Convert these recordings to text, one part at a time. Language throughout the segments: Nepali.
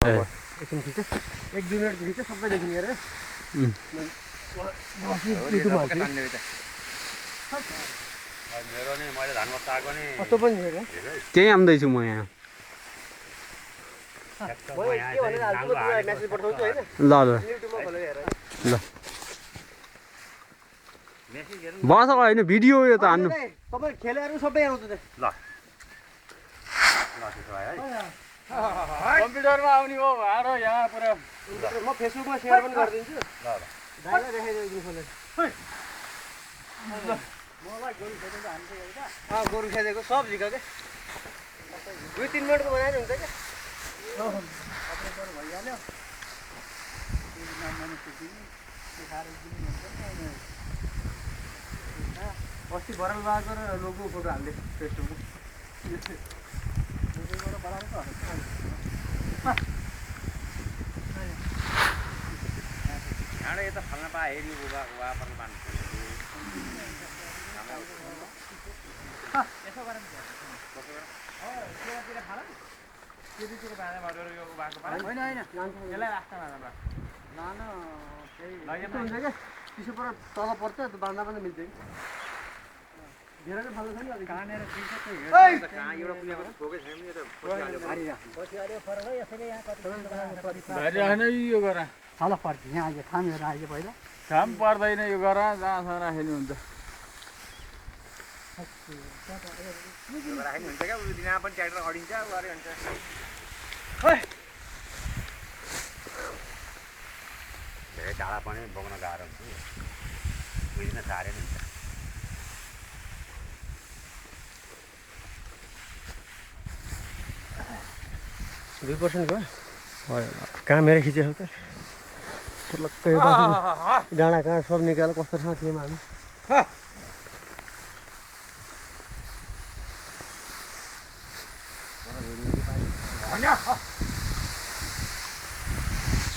एकछिन खिच 1-2 मिनट खिच सबै देखिने हेरेर मेरो नि मैले धान मत आएको नि कस्तो पनि हेर त्यही आउँदैछु म यहाँ म के भनेर हाल्छु म तिमीलाई मेसेज पठाउँछु हैन ल ल युट्युबमा खोलेर हेर ल बसको होइन भिडियो यो त हान्नु तपाईँ खेलेर सबै आउँछ त ल ल त्यसो भए है कम्प्युटरमा आउने हो भाडो यहाँ पुरा म फेसबुकमा सेयर पनि गरिदिन्छु ल ल दाइलाई देखाइदिन्छु खोलेर मलाई गोरु खेल्नु हान्छ एउटा गोरु खेदेको सब झिक के 2-3 मिनटको बनाएर हुन्छ क्या अपरेटर भइहाल्यो अस्ति बराल बाको र लोगो फोटो हाल्दै फेसबुकमा ढाँडा यता फल्न पाए हेरि वापर बान्नु यसो गरौँ त्यतातिर खाला त्यतितिर बाँधा भएर यो उभाको पारा होइन होइन यसलाई रास्तामा हाल्नु लान केही यस्तो हुन्छ क्या त्यसो पर तल पर्छ बाँध्दा पनि मिल्छ कि धेरै नै फाल्नु छैन अलिक कानेर ठिक छ त्यो कहाँ एउटा पुगेको ठोकै छैन नि यो त बसिहाल्यो फरक है यसरी यहाँ कति होइन यो गर तल पर्छ यहाँ आइयो थामेर आइयो पहिला काम पर्दैन यो गर जहाँसम्म राखेको हुन्छ राख्नु हुन्छ क्या उयो दिनमा पनि ट्र्याक्टर अडिन्छ गरे हुन्छ धेरै टाढा पनि बोक्न गाह्रो हुन्छ बुझ्न साह्रै नै हुन्छ 2% को कामेरा खिचेको त लक्कै डाँडा काँड सब निकाल कस्तो ठाउँ थियौँ हामी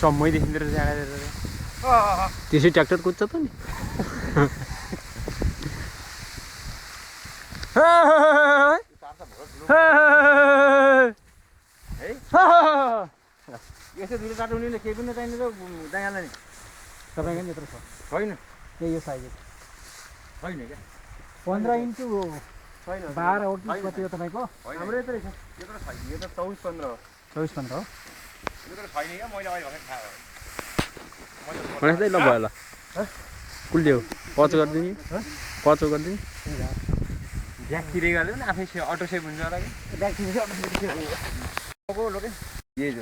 सम्मै देखिँदो रहेछ त्यसै ट्र्याक्टर कुद्छ त नि यसो दुलो टाटो उनीले केही पनि चाहिँदैन दाइँला नि तपाईँको नि यत्रो छ होइन त्यही यो साइज छैन क्या 15 इन्टु छैन 12 हो कि कति हो तपाईँको हाम्रो यत्रै छ यत्रो छैन यो त 24-15 हो 24-15 हो यत्रो छैन क्या मैले अहिले भर्खर थाहा भनेपछि ल भयो ल कुल्दियो पचो गरिदिने पचो गरिदिने ब्याग तिरै गऱ्यो नि आफै अटो सेभ हुन्छ होला कि ब्याग तिरै अटो सेभ यही हो